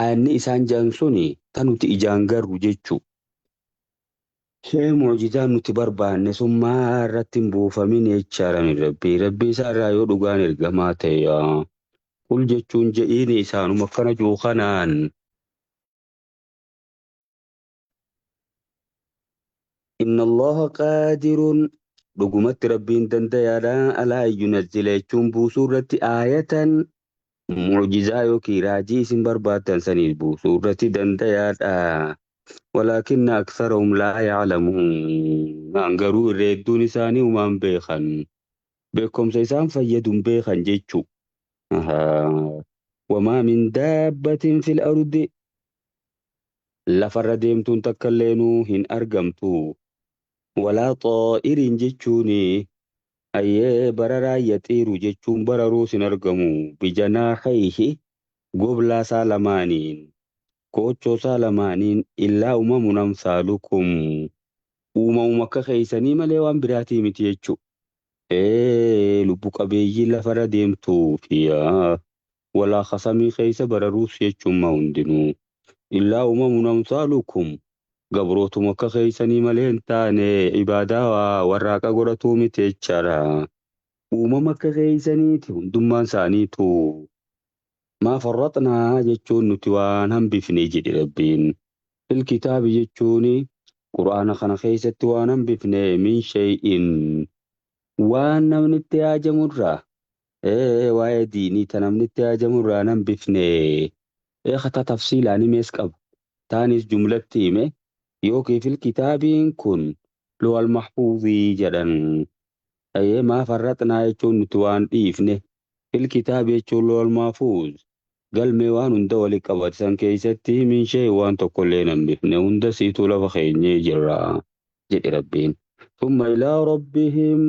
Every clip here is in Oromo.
Aanni isaan jedhan suni tan nuti ijaan garru jechuu. Shee mucjizaan nuti barbaanne sun maa irratti hin buufamin jechaadhaan rabbii isaa irraa yoo dhugaan ergamaa ta'e qul jechuun jedhiin isaanuma akkana jiru kanaan inna allaha qaadirun dhugumatti rabbiin dandayaadhaan alaa yunazzila jechuun buusuu irratti aayatan mucjizaa yookiin raajii isin barbaaddan saniif buusuu irratti dandayaadha. ولكن أكثرهم لا يعلمون أنقروا الردون إساني ومن بيخن بكم سيسان فيدون بيخن جيتشو وما من دابة في الأرض لفر ديمتون تكلينو هن أرقمتو ولا طائر جيتشوني أي بررا يطير جيتشون بررو سنرقمو بجناحيه قبلا سالمانين Koochoo isaa lamaaniin illaa uumamuun amsaalukum uumamuma akka keessanii malee waan biraatii miti jechuudha. Lubbu qabeeyyii lafarra deemtuu fi walaa kasamii keessa bararuus jechuun maa hundinuu. Illaa uumamuun amsaalukum gabrootuma akka keessanii malee hin taane ibaadaa warraaqa godhatuu miti jechaadha. Uumama akka keessaniiti hundummaan isaaniitu. ما فرطنا جتشون نتوان هم بفني جدي ربين في الكتاب جتشوني قرآن خنا خيسة توان هم بفني من شيء وانا من التياج مرة واي ديني تنا من التياج مرة نم بفني خطا تفصيل يعني ميسكب تانيس جملة تيمة يوكي في الكتاب كن لو المحفوظ جدا ما فرطنا جتشون نتوان بفني في الكتاب جتشون لو المحفوظ galmee waan hunda wali qabatan keessatti minshee waan tokkollee nan bifne hunda siituu lafa keenyee jirra jedhe rabbiin. Thumma ilaa rabbihim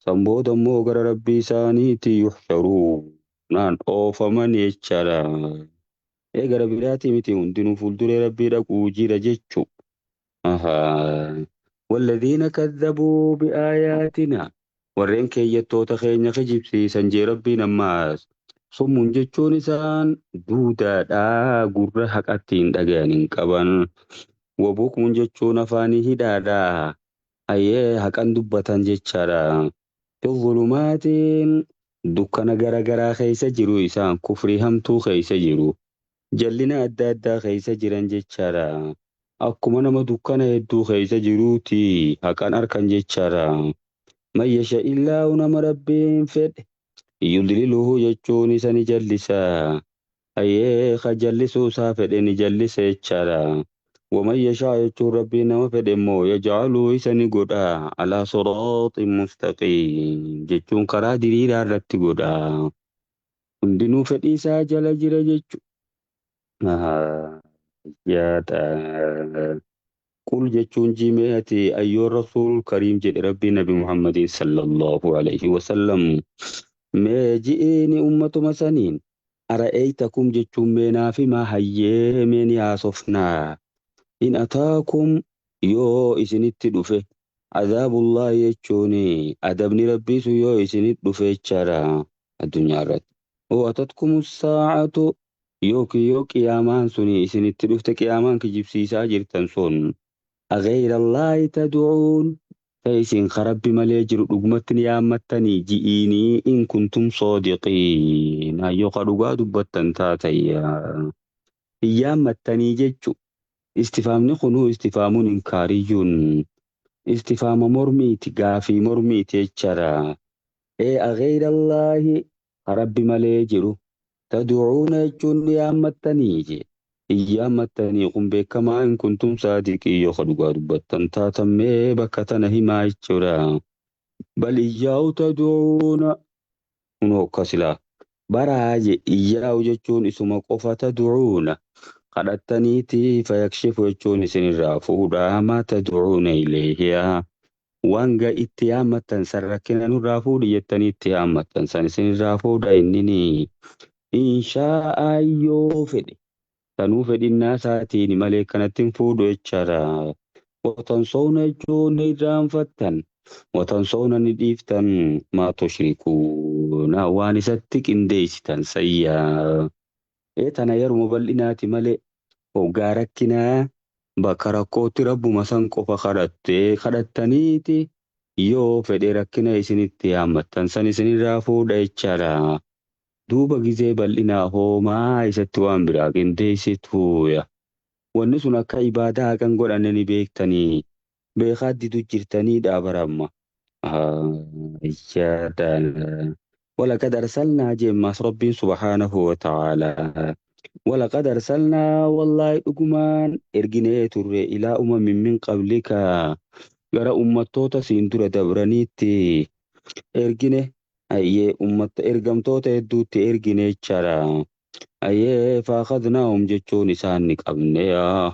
san booda immoo gara rabbii isaaniitti yuhsharuu naan oofaman jechaadha. Gara biraatii miti hundinuu fuulduree rabbii dhaquu jira jechuu. والذين كذبوا بآياتنا warreen keeyyattoota keenya kijibsiisan jee rabbiin ammaas summuun jechuun isaan duudaadhaa gurra haqattiin dhagayan hin qaban wabukmuun jechuun afaanii hidhaadhaa haqan dubbatan jechaadha fi zulumaatiin dukkana garagaraa keessa jiru isaan kufrii hamtuu keessa jiru jallina adda addaa keessa jiran jechaadha akkuma nama dukkana hedduu keessa jiruuti haqan arkan jechaadha man yasha illaahu nama rabbiin fedhe yudliluhu jechuun isa ni jallisa ka jallisuu isaa fedhe ni jallisa jechaadha waman yashaa jechuun rabbiin nama fedhe immoo yajcaluu isa ni godha alaa siraaxin mustaqiim jechuun karaa diriiraa irratti godha hundinuu fedhii isaa jala jira jechu yaada قل جتون جيميتي أيها الرسول الكريم جد ربي نبي محمد صلى الله عليه وسلم ما جئني أمة مسنين أرأيتكم جتون منا فيما هيه من ياسفنا إن أتاكم يو إسنت دفه عذاب الله يجوني أدبني ربي سو يو إسنت دفه جرا الدنيا رد وأتتكم الساعة يوكي يامان سني إسنت دفت كيامان كجبسي ساجر تنسون أغير الله تدعون فإسن خرب مليجر رقمتني يامتني جئيني إن كنتم صادقين أيو قدوغا دبتن تاتي يامتني ججو استفامني خنو استفام إنكاريون استفام مرميت غافي مرميت يجرا أغير الله خرب مليجر تدعون جن يامتني جي iyyaammattanii beekamaa in kuntum saadiqii yoo dhugaa dubbattan taatammee bakka tana himaa jechuudha. Bal iyyaa'u taduuna kunoo akkasilaa baraaje iyyaa'u jechuun isuma qofa taduuna kadhattaniiti fayakshifu jechuun isinirraa fuudhaa maa taduuna ileehiyaa wanga itti yaammattan san rakkina nurraa fuudhi jettanii itti yaammattan san isinirraa fuudha innini inshaa'a yoo fedhe tanuu fedhinnaa isaatiin malee kanattiin fuudhu jechaadha. Watansawna jechuun ni irraanfattan watansawna ni dhiiftan maa tushrikuuna waan isatti qindeessitan sayyaa tana yeruma bal'inaati malee hoggaa rakkinaa bakka rakkootti rabbuma san qofa kadhattaniiti yoo fedhe rakkina isinitti haammattan san isinirraa fuudha jechaadha. Duuba gizee bal'inaa hoomaa isatti waan biraa qindeessituuya. Wanni sun akka ibaadaa kan godhanne ni beektanii. Beekaadditu jirtanii dhaabaramma. Iyyaadhaan. ولقد أرسلنا جمس ربي سبحانه وتعالى ولقد أرسلنا والله أجمان إرجني ترى إلى من قبلك غير أمتوتا سيندر دبرانيتي إرجني أيه إرجمتوتا يدوتي إرجني تشارا أيه فأخذناهم جتشون سانك أبنيا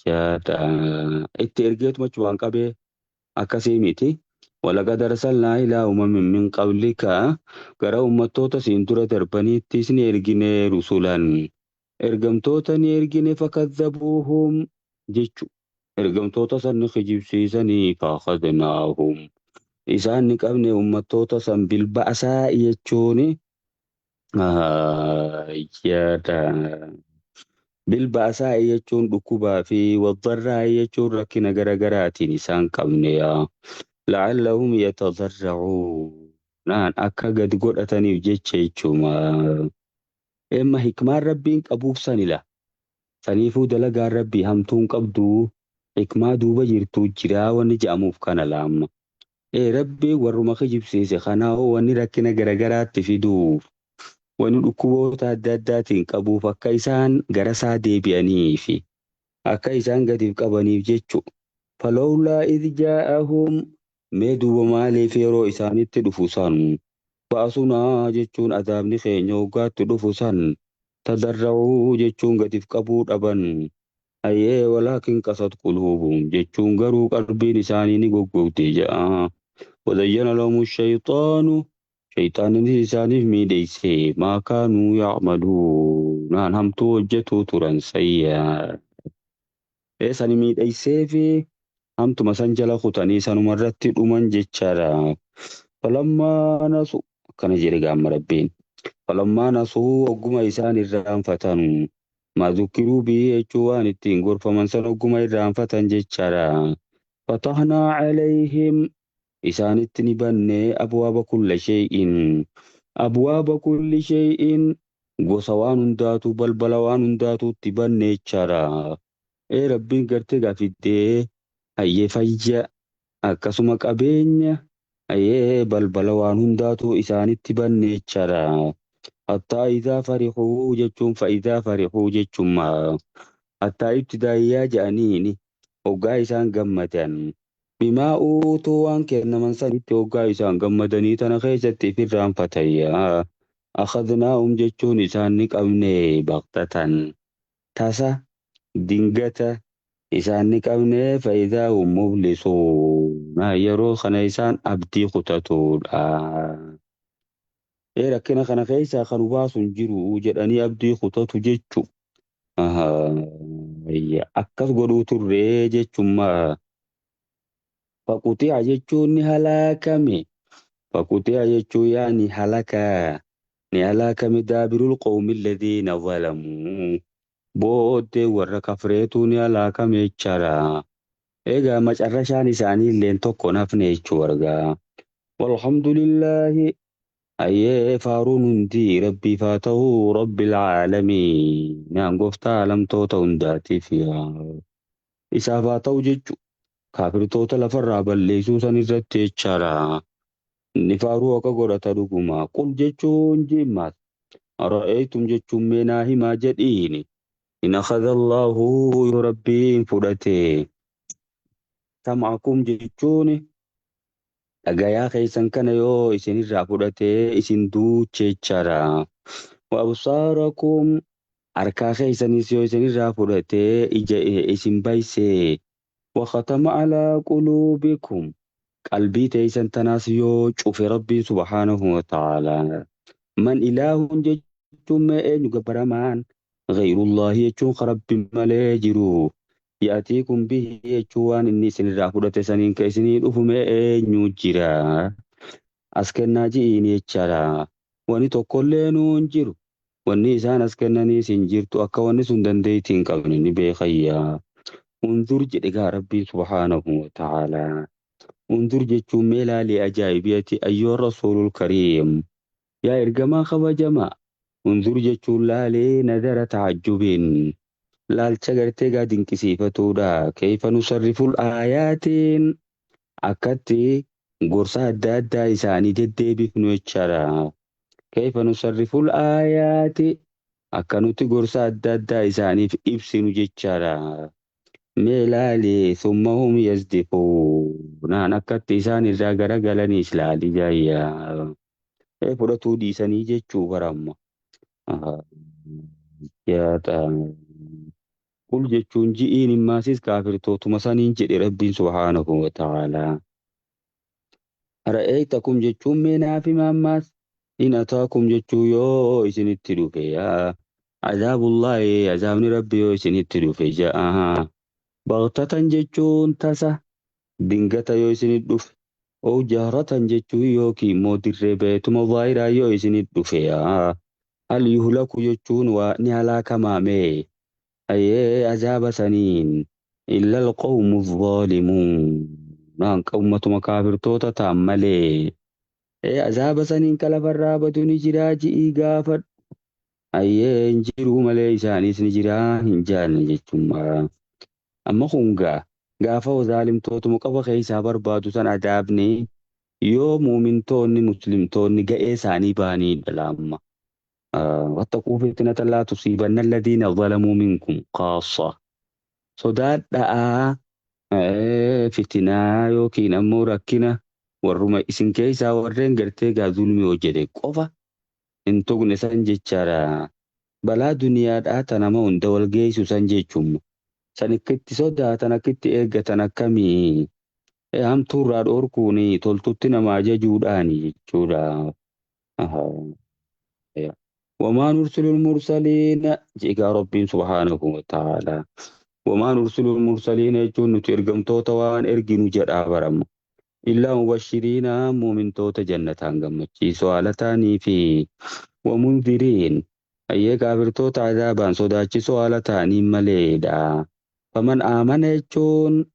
جاتا إترجيت مچوان قبي أكاسيميتي ولقد أرسلنا إلى من قبلك غير أمتوتا سيندر دربانيتي سنيرجني رسولا إرجمتوتا نيرجني فكذبوهم جتشو ergamtoota san kijibsiisanii faakhadnaahum isaan ni qabne ummattoota san bilba'asaa jechuun yaada bilba'asaa jechuun dhukkubaa fi waddarraa jechuun rakkina garagaraatiin isaan qabne la'allahum yatadarracuun akka gad godhataniif jecha jechuma emma hikmaan rabbiin qabuuf sanila saniifuu dalagaan rabbii hamtuun qabduu hikmaa duuba jirtu jiraa wanni jedhamuuf kana laamma. Rabbi warruma kijibsiise kanaa wanni rakkina garagaraatti fiduuf wanni dhukkuboota adda addaatiin qabuuf akka isaan gara isaa deebi'aniif akka isaan gadiif qabaniif jechu. Falawlaa idh jaa'ahum mee duuba maaliif yeroo isaanitti dhufu san ba'asunaa jechuun adaabni keenya hoggaatti dhufu san tadarra'uu jechuun gadiif qabuu dhaban. Ayyee walaakin qasat quluubuhum jechuun garuu qalbiin isaanii ni goggogde jedha. Wadayyana lahum shayxaanu shayxaanni isaaniif miidheyse maa kaanuu yacmaluun naan hamtuu hojjetuu turan sayyaa. Sani miidheysee fi hamtuma san jala kutanii sanumarratti dhuman jechaadha. Falammaa nasu akkana jedhe gaamma rabbiin. Falammaa nasuu ogguma isaan irraanfatan. Maazukiruu biyyi jechuun waan ittiin gorfaman san ogguma irraanfatan jechaadha. Fatahnaa calayhim isaanitti ni banne abwaaba kulli shay'in gosa waan hundaatu balbala waan hundaatuutti banne jechaadha. Rabbiin gartee gaafiddee hayyee fayya akkasuma qabeenya hayyee balbala waan hundaatu isaanitti banne jechaadha. Hatta idaa farihuu jechuun fa'idaa farihuu jechuun hatta ibtidaayyaa jedhaniini hoggaa isaan gammadan bimaa uutuu waan kennaman sanitti hoggaa isaan gammadanii tana keessatti irraanfatayyaa akhadnaahum jechuun isaan ni qabne baqtatan tasa dingata isaan ni qabne fa'idaa hum mublisuun yeroo kana isaan abdii kutatudha. Rakkina kana keessaa kan baasun jiru jedhanii abdii kutatu jechu. Akkas godhuu turree jechummaa. Faquxi'a jechuun ni halaakame. Faquxi'a jechuun yaa ni halaka. Ni halaakame daabirul qawmi alladhiina zalamuu. Booddee warra kafreetu ni halaakame jechaadha. Egaa macarrashaan isaanii illeen tokko nafne jechuu argaa. Walhamdulillahi. Ayyee faaruun hundi rabbiif haa ta'u rabbil caalamiin naan gooftaa alamtoota hundaatiif isaaf haa ta'u jechu kaafirtoota lafarraa balleessuu san irratti jechaadha. Inni faaruu akka godhata dhuguma qul jechuun jimmaas ara'eetum jechuun meenaa himaa jedhiini in akhadha Allahu yoo rabbiin fudhate sam'akum jechuun dhagayaa keessan kana yoo isinirraa fudhatee isin duuche jechaadha. Wa absaarakum harkaa keessanis yoo isinirraa fudhatee ija isin bayse. Wa khatama alaa quluubikum qalbii teessan tanaas yoo cufe rabbiin subhaanahu wa ta'aalaa. Man ilaahun jechuun mee eenyu gabbaramaan ghayrullaahi jechuun rabbi malee jiru. Yaatiikum bihi jechuun waan inni isinirraa fudhate saniin ka isinii dhufume eenyu jira as kennaa ji'iin jechaadha. Wani tokkollee nuun jiru wanni isaan as kennaniis hin jirtu akka wanni sun dandeettii hin qabne ni beekayyaa. Unzur jedhe gaa rabbiin subhaanahu wa ta'aalaa. Unzur jechuun mee ilaalee ajaa'ibiyati ayyoo rasuulul kariim. Yaa ergamaa kabajamaa. Unzur jechuun laalee nadara taajjubiin. Laalcha gartee gaa dinqisiifatuudha. Keeyfa nusarriful aayaatiin akkatti gorsa adda addaa isaanii deddeebifnu jechaadha. Keeyfa nusarriful aayaati akka nuti gorsa adda addaa isaaniif ibsinu jechaadha. Mee ilaalee summa hum yazdiquun akkatti isaan irraa garagalaniis laali jaayyaa. Fudhatuu dhiisanii jechuu baramma. Yaada. Qul jechuun ji'iin himmaasis kaafirtootuma saniin jedhe rabbiin subhaanahu wa ta'aalaa. Ra'eeytakum jechuun mee naaf himaa ammaas in ataakum jechuu yoo isinitti dhufe yaa. Azaabullaahi azaabni rabbi yoo isinitti dhufe ja'a. Baqtatan jechuun tasa dingata yoo isinit dhufe. Oo jaaratan jechuun yookiin immoo dirree beetuma zaahiraa yoo isinit dhufe yaa. Hal yuhlaku jechuun waa ni halaakamaame. Ayyee azaaba saniin illa alqawmu zaalimuun. Naan qawmatuma kaafirtoota ta'an malee. Azaaba saniin ka lafarraa badu ni jiraa ji'ii gaafadhu. Ayyee hin jiruu malee isaanis ni jiraa hin jaalne jechuudha. Amma hungaa gaafa zaalimtootuma qaba keessaa barbaadu san adaabni yoo muumintoonni muslimtoonni ga'ee isaanii baanii dhalaamma. واتقوا فتنة لا تصيبن الذين ظلموا منكم خاصة. Sodaadhaa fitinaa yookiin ammoo rakkina warruma isin keessaa warreen gartee gaa zulmii hojjete qofa hin tuqne san jechaadha. Balaa duniyaadhaa ta nama hunda wal geessu san jechuun san akkitti sodaatan akkitti eeggatan akkamii hamtuurraa dhoorkuun toltutti nama ajajuudhaani jechuudha. وما نرسل المرسلين جيغا ربين سبحانه وتعالى. وما نرسل المرسلين يجون نترقم توتا وان ارقنوا جرع برم إلا مبشرين مؤمن توتا جنة هنغمتشي سوالتاني في ومنذرين أي كافر توتا عذابان صداتشي سوالتاني مليدا. فمن آمن يجون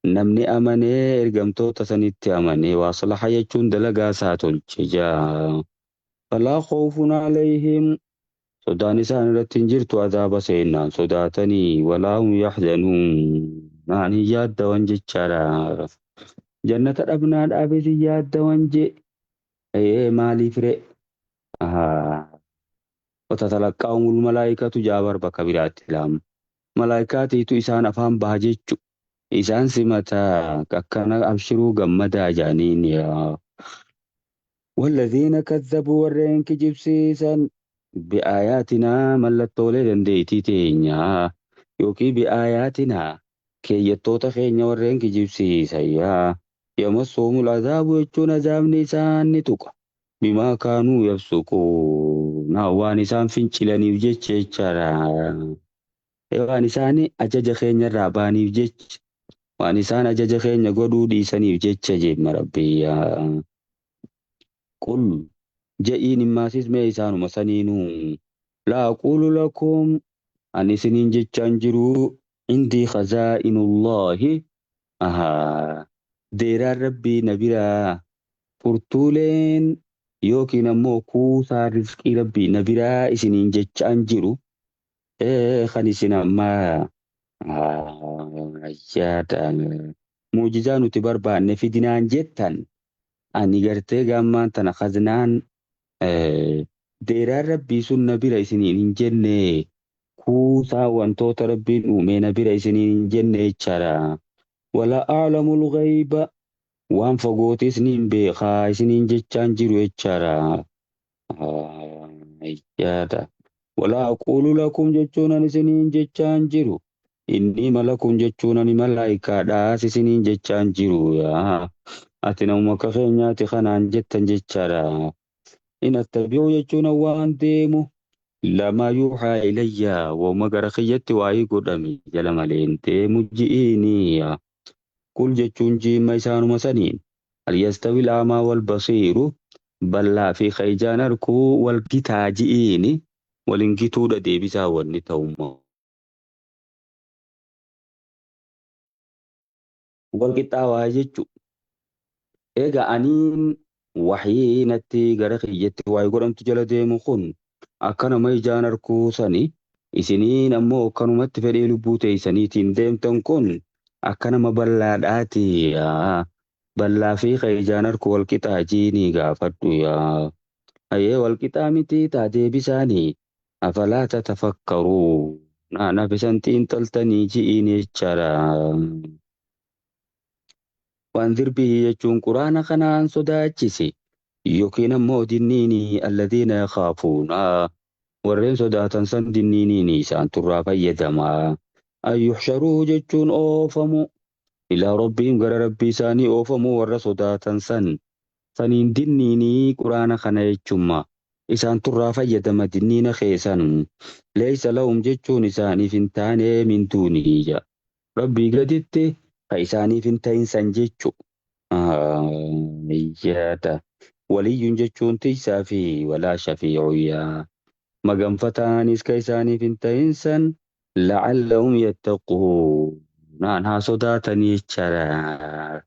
نمني أمني ارقم توتا سنتي أمني واصلح يجون دلقا ساتل ججا. فلا خوف عليهم صدان إسان رتين جرتو عذاب سينان صداتني ولا هم يحزنون. نعني ياد وانجي چارا جنة الأبناء الأبس ياد وانجي أي مالي فرق. وتتلقاهم الملائكة جابر بكبيرات لهم. ملائكات تو إسان أفهم باجيچو إسان سمتا ككنا أبشروا قمدا جانين يا. والذين كذبوا ورين كجبسيسا بآياتنا ملتولي دنديتي تينيا يوكي بآياتنا كي يتوتا خينيا ورين كجبسيسا يا يمسهم العذاب ويجون عذاب نسان نتوكا بما كانوا يفسقون. وانسان فنشلاني وجيتش چارا. وانسان أجج خينيا راباني وجيتش وانسان أجج خينيا قدو ديساني وجيتش جيب مربي يا. قل جئين ماسيس ميسان مسانينو لا أقول لكم أني سنين جتشانجرو عندي خزائن الله ديرا ربي نبرا فرطولين يوكي نمو كوسا رزقي ربي نبرا سنين جتشانجرو خاني سنما أجادا موجزانو تبربان نفدنان جتان أني gartee gaammaan tana khaznaan deeraan rabbii sun na bira isiniin hin jenne kuusaa wantoota rabbiin uume na bira isiniin hin jenne jechaadha. Wala a'lamul ghayba waan fagootis ni hin beekaa isiniin jechaan jiru jechaadha. Wala aqulu lakum jechuun ani isiniin jechaan jiru. Inni malakun jechuun ani malaayikaadhaas isiniin jechaan jiru yaa. Ati namuma akka keenyaati kanaan jettan jechaadha. In attabi'u jechuun waan deemu lama yuuhaa ilayya wauma gara kiyyatti waa'ee godhame jala maleen deemu ji'iini. Qul jechuun jiimma isaanuma saniin hal yastawi al-a'maa wal basiiru bal'aa fi khayjaan arkuu wal gitaa ji'iini. walinkituudha deebisaa wanni ta'ummaa. Walqixxaawaa jechuun egaa aniin waxii natti gara kiyyatti waa'ee godhamtu jala deemu kun akka nama ijaan arkuu sani isiniin ammoo akkanumatti fedhii lubbuu teeysaniitiin deemtan kun akka nama bal'aadhaati yaa. Bal'aa fi ka ijaan arku walqixaa jiinii gaafadhu yaa. Ayyee walqixaa miti taa deebisaanii afalaa tatafakkaruu naaf isan xiinxaltanii ji'iin jechaadha. Waan dirbii jechuun quraana kanaan sodaachise yookiin ammoo dinniini alladhiina yakhaafuuna warreen sodaatan san dinniiniini isaan turraa fayyadamaa. An yuhsharuu jechuun oofamu ilaa rabbiin gara rabbii isaanii oofamu warra sodaatan san saniin dinniinii quraana kana jechumma isaan turraa fayyadama dinniina keessan leeysa lahum jechuun isaaniif hin taane min duunii rabbii gaditti ka isaaniif hin ta'in san jechu. Iyyaata waliyyuun jechuun tiisaa fi walaa shafiicuyyaa maganfataanis ka isaaniif hin ta'in san la'allahum yattaquun naan haa sodaatanii jechaadha.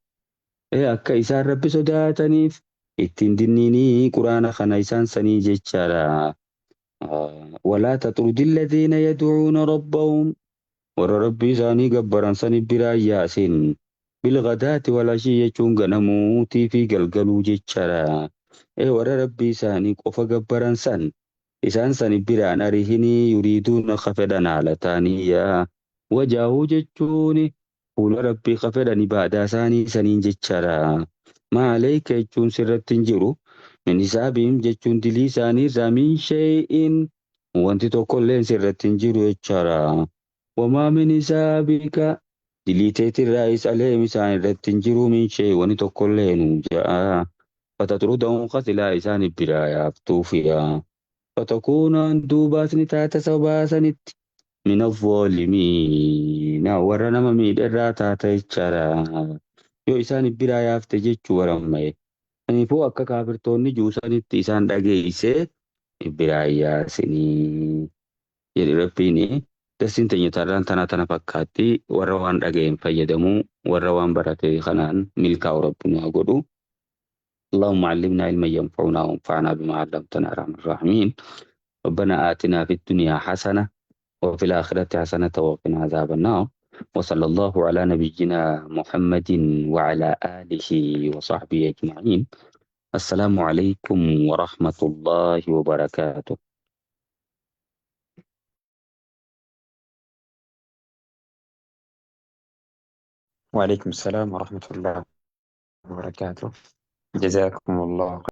Akka isaan rabbi sodaataniif ittiin dinniinii quraana kana isaan sanii jechaadha. Walaa tatrudi alladhiina yadcuuna rabbahum warra rabbii isaanii gabbaran sani biraan yaasin bilgadaati walashii jechuun ganamuutii fi galgaluu jechaadha. Warra rabbii isaanii qofa gabbaran san isaan sani biraan arihinii yuriiduuna ka fedhan haala taaniyyaa. Wajaahuu jechuun fuula rabbii ka fedhan ibaadaa isaanii saniin jechaadha. Maaleeyka jechuun sirratti hin jiru. Min hisaabiin jechuun dilii isaanii irraa min shay'in wanti tokkolleen sirratti hin jiru jechaadha. Wamaa min hisaabika dilii teetirraayis aleem isaan irratti hin jiru min shay'in wanti tokkolleen ja'a. Fatatrudahum qatilaa isaanii biraa yaaftuuf yaa. Fatakuunaan duubaasni taata sabaasanitti min الظالمين warra nama miidharraa taata jechaadha. Yoo isaan biraa yaafte jechuu warammaye. Kanaafuu akka kaafirtoonni juusanitti isaan dhageessee biraa yaasinii jedhi rabbiin. Darsiin teenya taarraan tana fakkaatti warra waan dhaga'een fayyadamuu warra waan barate kanaan milkaa'u rabbi haa godhu. اللهم علمنا علما ينفعنا وانفعنا بما علمتنا يا ارحم الراحمين. ربنا آتنا في الدنيا حسنة وفي الآخرة حسنة وقنا عذاب النار. وصلى الله على نبينا محمد وعلى آله وصحبه أجمعين. السلام عليكم ورحمة الله وبركاته. وعليكم السلام ورحمة الله وبركاته. جزاكم الله